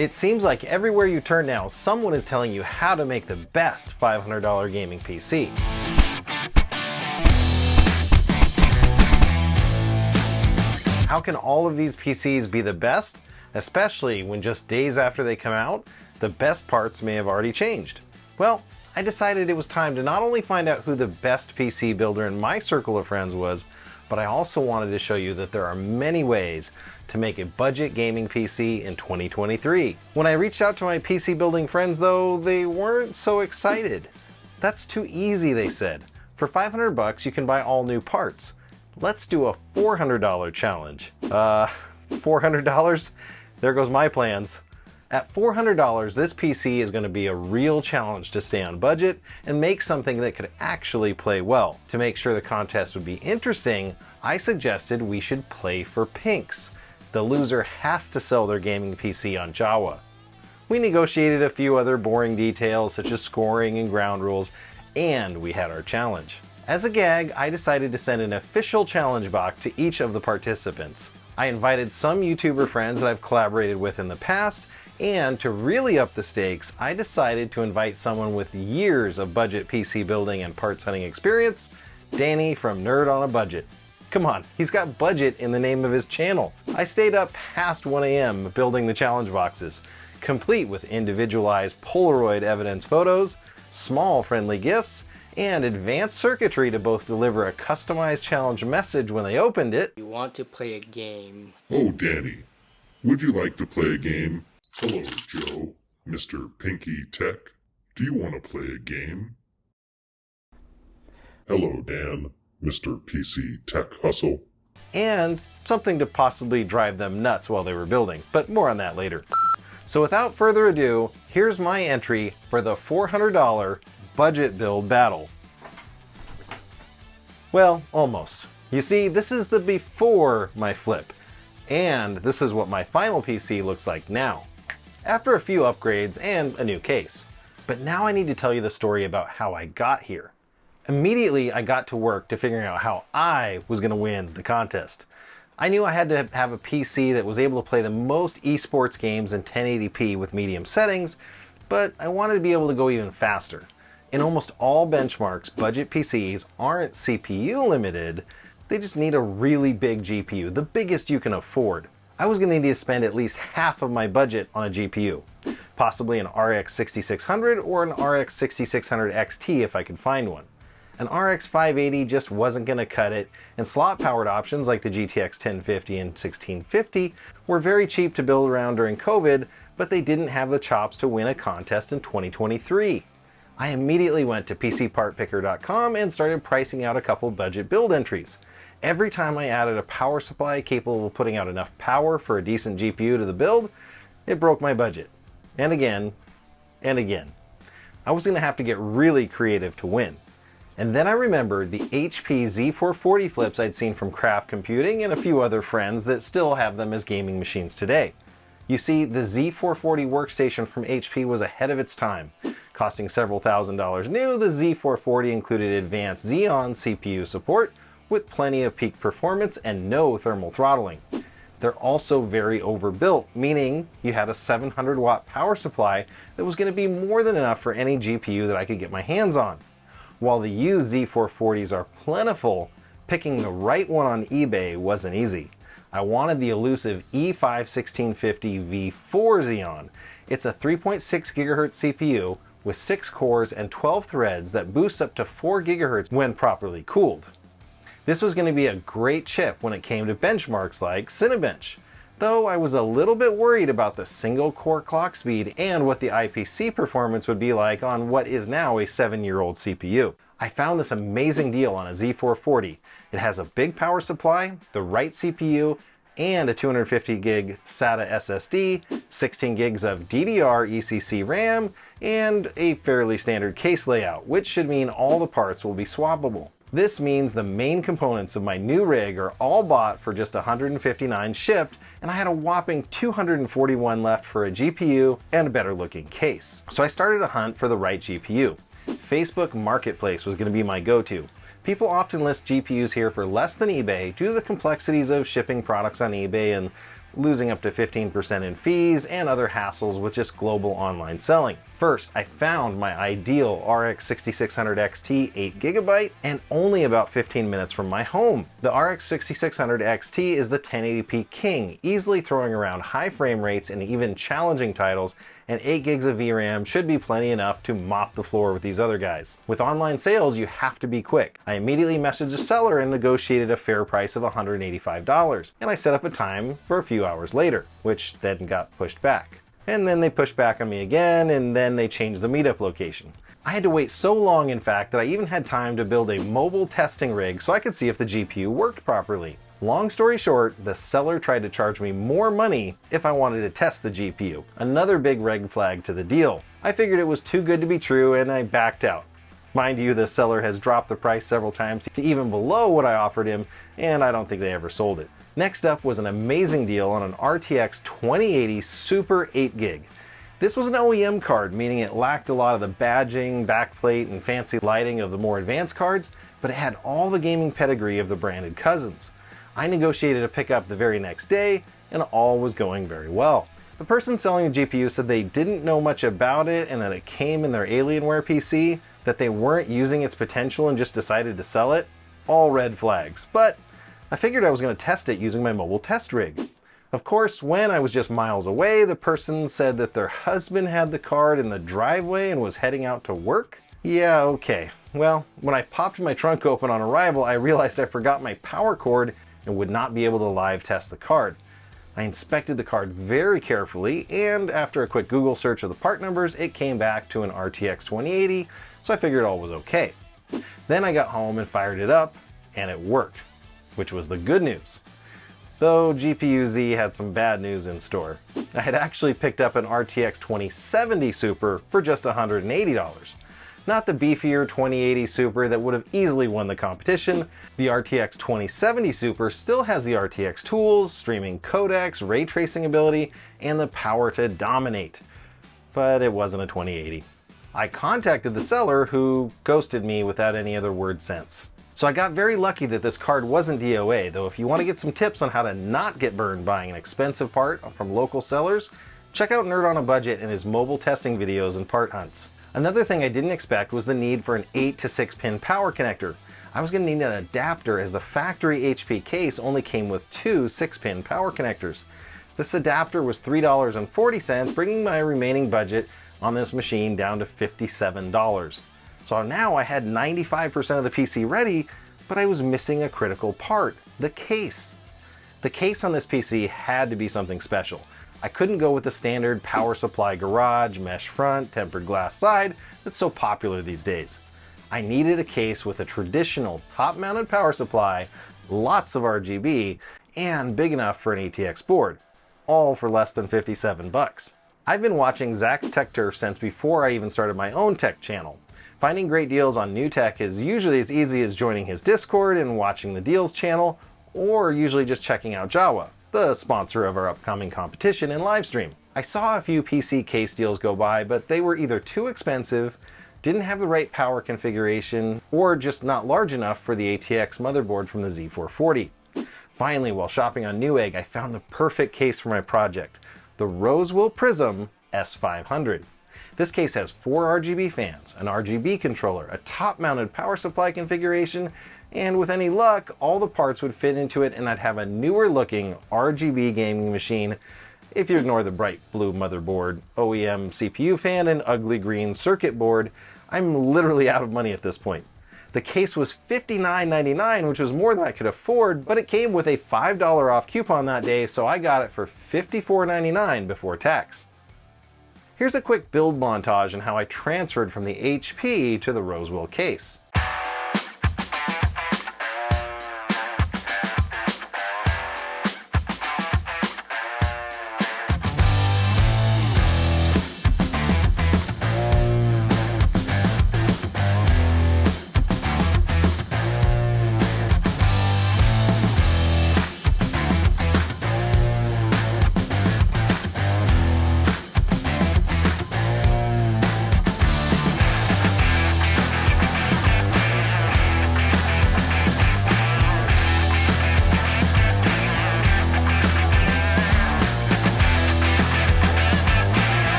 It seems like everywhere you turn now, someone is telling you how to make the best $500 gaming PC. How can all of these PCs be the best? Especially when just days after they come out, the best parts may have already changed. Well, I decided it was time to not only find out who the best PC builder in my circle of friends was, but I also wanted to show you that there are many ways to make a budget gaming PC in 2023. When I reached out to my PC building friends though, they weren't so excited. That's too easy, they said. For 500 bucks, you can buy all new parts. Let's do a $400 challenge. $400? There goes my plans. At $400, this PC is going to be a real challenge to stay on budget and make something that could actually play well. To make sure the contest would be interesting, I suggested we should play for pinks. The loser has to sell their gaming PC on Java. We negotiated a few other boring details such as scoring and ground rules, and we had our challenge. As a gag, I decided to send an official challenge box to each of the participants. I invited some YouTuber friends that I've collaborated with in the past, and to really up the stakes, I decided to invite someone with years of budget PC building and parts hunting experience, Danny from Nerd on a Budget. Come on, he's got budget in the name of his channel. I stayed up past 1 a.m. building the challenge boxes, complete with individualized Polaroid evidence photos, small friendly gifts, and advanced circuitry to both deliver a customized challenge message when they opened it. You want to play a game. Oh, Danny, would you like to play a game? Hello, Joe, Mr. Pinky Tech. Do you want to play a game? Hello, Dan, Mr. PC Tech Hustle. And something to possibly drive them nuts while they were building, but more on that later. So without further ado, here's my entry for the $400 budget build battle. Well, almost. You see, this is the before my flip, and this is what my final PC looks like now, after a few upgrades and a new case. But now I need to tell you the story about how I got here. Immediately, I got to work to figuring out how I was going to win the contest. I knew I had to have a PC that was able to play the most esports games in 1080p with medium settings, but I wanted to be able to go even faster. In almost all benchmarks, budget PCs aren't CPU limited, they just need a really big GPU, the biggest you can afford. I was going to need to spend at least half of my budget on a GPU, possibly an RX 6600 or an RX 6600 XT if I could find one. An RX 580 just wasn't going to cut it, and slot-powered options like the GTX 1050 and 1650 were very cheap to build around during COVID, but they didn't have the chops to win a contest in 2023. I immediately went to PCPartPicker.com and started pricing out a couple budget build entries. Every time I added a power supply capable of putting out enough power for a decent GPU to the build, it broke my budget. And again, and again. I was going to have to get really creative to win. And then I remembered the HP Z440 flips I'd seen from Craft Computing and a few other friends that still have them as gaming machines today. You see, the Z440 workstation from HP was ahead of its time. Costing several $1,000s new, the Z440 included advanced Xeon CPU support with plenty of peak performance and no thermal throttling. They're also very overbuilt, meaning you had a 700 watt power supply that was going to be more than enough for any GPU that I could get my hands on. While the used Z440s are plentiful, picking the right one on eBay wasn't easy. I wanted the elusive E5-1650 V4 Xeon. It's a 3.6 GHz CPU with 6 cores and 12 threads that boosts up to 4 GHz when properly cooled. This was going to be a great chip when it came to benchmarks like Cinebench, though I was a little bit worried about the single core clock speed and what the IPC performance would be like on what is now a 7-year-old CPU. I found this amazing deal on a Z440. It has a big power supply, the right CPU, and a 250 gig SATA SSD, 16 gigs of DDR ECC RAM, and a fairly standard case layout, which should mean all the parts will be swappable. This means the main components of my new rig are all bought for just $159 shipped, and I had a whopping $241 left for a GPU and a better looking case. So I started a hunt for the right GPU. Facebook Marketplace was going to be my go-to. People often list GPUs here for less than eBay due to the complexities of shipping products on eBay and losing up to 15% in fees and other hassles with just global online selling. First, I found my ideal RX 6600 XT 8GB and only about 15 minutes from my home. The RX 6600 XT is the 1080p king, easily throwing around high frame rates and even challenging titles, and 8 gigs of VRAM should be plenty enough to mop the floor with these other guys. With online sales, you have to be quick. I immediately messaged the seller and negotiated a fair price of $185, and I set up a time for a few hours later, which then got pushed back. And then they pushed back on me again, and then they changed the meetup location. I had to wait so long, in fact, that I even had time to build a mobile testing rig so I could see if the GPU worked properly. Long story short, the seller tried to charge me more money if I wanted to test the GPU. Another big red flag to the deal. I figured it was too good to be true and I backed out. Mind you, the seller has dropped the price several times to even below what I offered him, and I don't think they ever sold it. Next up was an amazing deal on an RTX 2080 Super 8GB. This was an OEM card, meaning it lacked a lot of the badging, backplate, and fancy lighting of the more advanced cards, but it had all the gaming pedigree of the branded cousins. I negotiated a pickup the very next day, and all was going very well. The person selling the GPU said they didn't know much about it and that it came in their Alienware PC, that they weren't using its potential and just decided to sell it. All red flags, but I figured I was going to test it using my mobile test rig. Of course, when I was just miles away, the person said that their husband had the card in the driveway and was heading out to work. Yeah, okay. Well, when I popped my trunk open on arrival, I realized I forgot my power cord and would not be able to live test the card. I inspected the card very carefully, and after a quick Google search of the part numbers, it came back to an RTX 2080, so I figured all was okay. Then I got home and fired it up, and it worked, which was the good news. Though GPU-Z had some bad news in store. I had actually picked up an RTX 2070 Super for just $180. Not the beefier 2080 Super that would have easily won the competition. The RTX 2070 Super still has the RTX tools, streaming codecs, ray tracing ability, and the power to dominate. But it wasn't a 2080. I contacted the seller, who ghosted me without any other word since. So I got very lucky that this card wasn't DOA, though if you want to get some tips on how to not get burned buying an expensive part from local sellers, check out Nerd on a Budget and his mobile testing videos and part hunts. Another thing I didn't expect was the need for an 8 to 6 pin power connector. I was going to need an adapter as the factory HP case only came with 2 6-pin power connectors. This adapter was $3.40, bringing my remaining budget on this machine down to $57. So now I had 95% of the PC ready, but I was missing a critical part, the case. The case on this PC had to be something special. I couldn't go with the standard power supply garage, mesh front, tempered glass side that's so popular these days. I needed a case with a traditional top-mounted power supply, lots of RGB, and big enough for an ATX board, all for less than $57. I've been watching Zach's Tech Turf since before I even started my own tech channel. Finding great deals on new tech is usually as easy as joining his Discord and watching the deals channel, or usually just checking out Jawa, the sponsor of our upcoming competition and livestream. I saw a few PC case deals go by, but they were either too expensive, didn't have the right power configuration, or just not large enough for the ATX motherboard from the Z440. Finally, while shopping on Newegg, I found the perfect case for my project, the Rosewell Prism S500. This case has 4 RGB fans, an RGB controller, a top-mounted power supply configuration, and with any luck, all the parts would fit into it and I'd have a newer-looking RGB gaming machine if you ignore the bright blue motherboard, OEM CPU fan, and ugly green circuit board. I'm literally out of money at this point. The case was $59.99, which was more than I could afford, but it came with a $5 off coupon that day, so I got it for $54.99 before tax. Here's a quick build montage on how I transferred from the HP to the Rosewell case.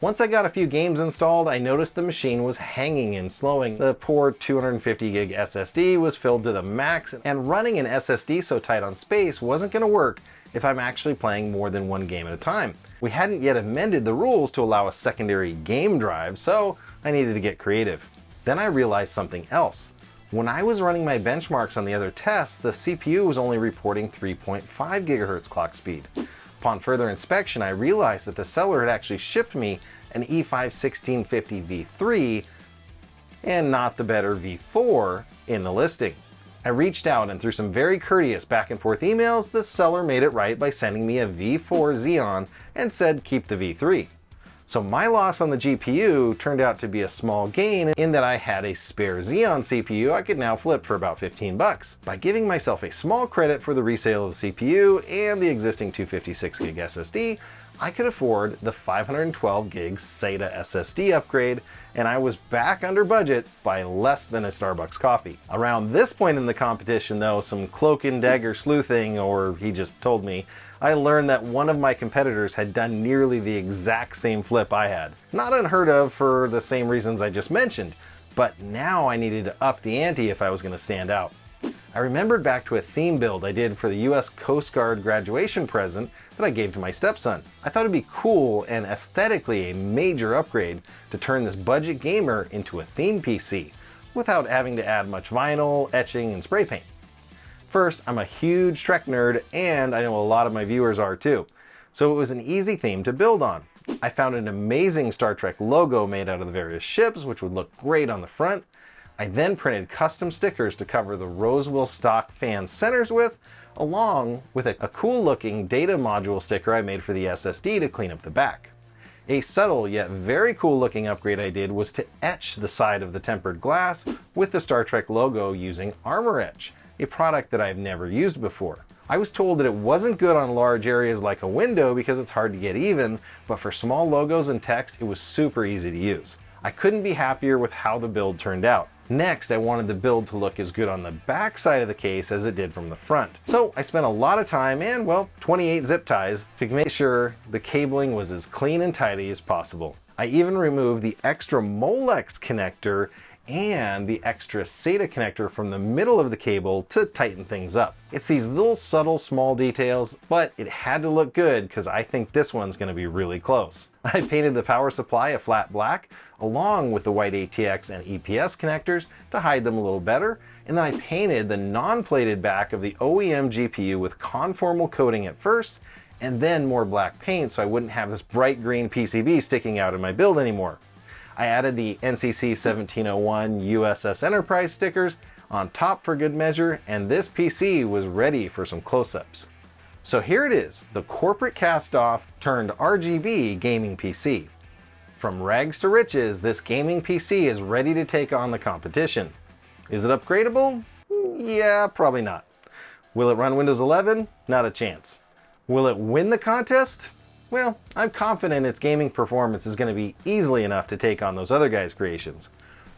Once I got a few games installed, I noticed the machine was hanging and slowing. The poor 250 gig SSD was filled to the max, and running an SSD so tight on space wasn't going to work if I'm actually playing more than one game at a time. We hadn't yet amended the rules to allow a secondary game drive, so I needed to get creative. Then I realized something else. When I was running my benchmarks on the other tests, the CPU was only reporting 3.5 GHz clock speed. Upon further inspection, I realized that the seller had actually shipped me an E5-1650 V3 and not the better V4 in the listing. I reached out, and through some very courteous back and forth emails, the seller made it right by sending me a V4 Xeon and said keep the V3. So my loss on the GPU turned out to be a small gain in that I had a spare Xeon CPU I could now flip for about 15 bucks. By giving myself a small credit for the resale of the CPU and the existing 256 gig SSD, I could afford the 512 gig SATA SSD upgrade, and I was back under budget by less than a Starbucks coffee. Around this point in the competition though, some cloak and dagger sleuthing, or he just told me, I learned that one of my competitors had done nearly the exact same flip I had. Not unheard of for the same reasons I just mentioned, but now I needed to up the ante if I was going to stand out. I remembered back to a theme build I did for the US Coast Guard graduation present that I gave to my stepson. I thought it'd be cool and aesthetically a major upgrade to turn this budget gamer into a theme PC without having to add much vinyl, etching, and spray paint. First, I'm a huge Trek nerd, and I know a lot of my viewers are too, so it was an easy theme to build on. I found an amazing Star Trek logo made out of the various ships, which would look great on the front. I then printed custom stickers to cover the Roswell stock fan centers with, along with a cool looking data module sticker I made for the SSD to clean up the back. A subtle yet very cool looking upgrade I did was to etch the side of the tempered glass with the Star Trek logo using Armor Etch, a product that I've never used before. I was told that it wasn't good on large areas like a window because it's hard to get even, but for small logos and text it was super easy to use. I couldn't be happier with how the build turned out. Next, I wanted the build to look as good on the back side of the case as it did from the front. So I spent a lot of time and, well, 28 zip ties to make sure the cabling was as clean and tidy as possible. I even removed the extra Molex connector and the extra SATA connector from the middle of the cable to tighten things up. It's these little subtle small details, but it had to look good because I think this one's going to be really close. I painted the power supply a flat black along with the white ATX and EPS connectors to hide them a little better, and then I painted the non-plated back of the OEM GPU with conformal coating at first and then more black paint so I wouldn't have this bright green PCB sticking out in my build anymore. I added the NCC 1701 USS Enterprise stickers on top for good measure, and this PC was ready for some close-ups. So here it is, the corporate cast-off turned RGB gaming PC. From rags to riches, this gaming PC is ready to take on the competition. Is it upgradable? Yeah, probably not. Will it run Windows 11? Not a chance. Will it win the contest? Well, I'm confident its gaming performance is going to be easily enough to take on those other guys' creations,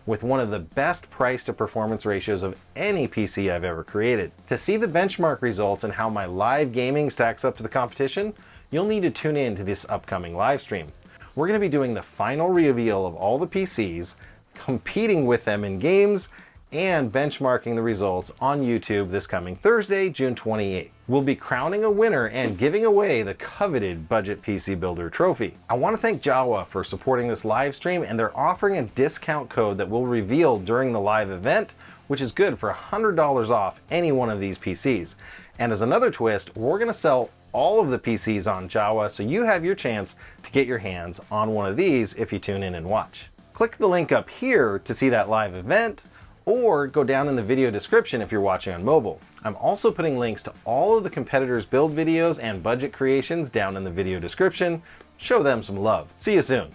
with one of the best price to performance ratios of any PC I've ever created. To see the benchmark results and how my live gaming stacks up to the competition, you'll need to tune in to this upcoming live stream. We're going to be doing the final reveal of all the PCs, competing with them in games, and benchmarking the results on YouTube this coming Thursday, June 28th. We'll be crowning a winner and giving away the coveted Budget PC Builder trophy. I want to thank Jawa for supporting this live stream, and they're offering a discount code that we'll reveal during the live event, which is good for $100 off any one of these PCs. And as another twist, we're going to sell all of the PCs on Jawa, so you have your chance to get your hands on one of these if you tune in and watch. Click the link up here to see that live event, or go down in the video description if you're watching on mobile. I'm also putting links to all of the competitors' build videos and budget creations down in the video description. Show them some love. See you soon.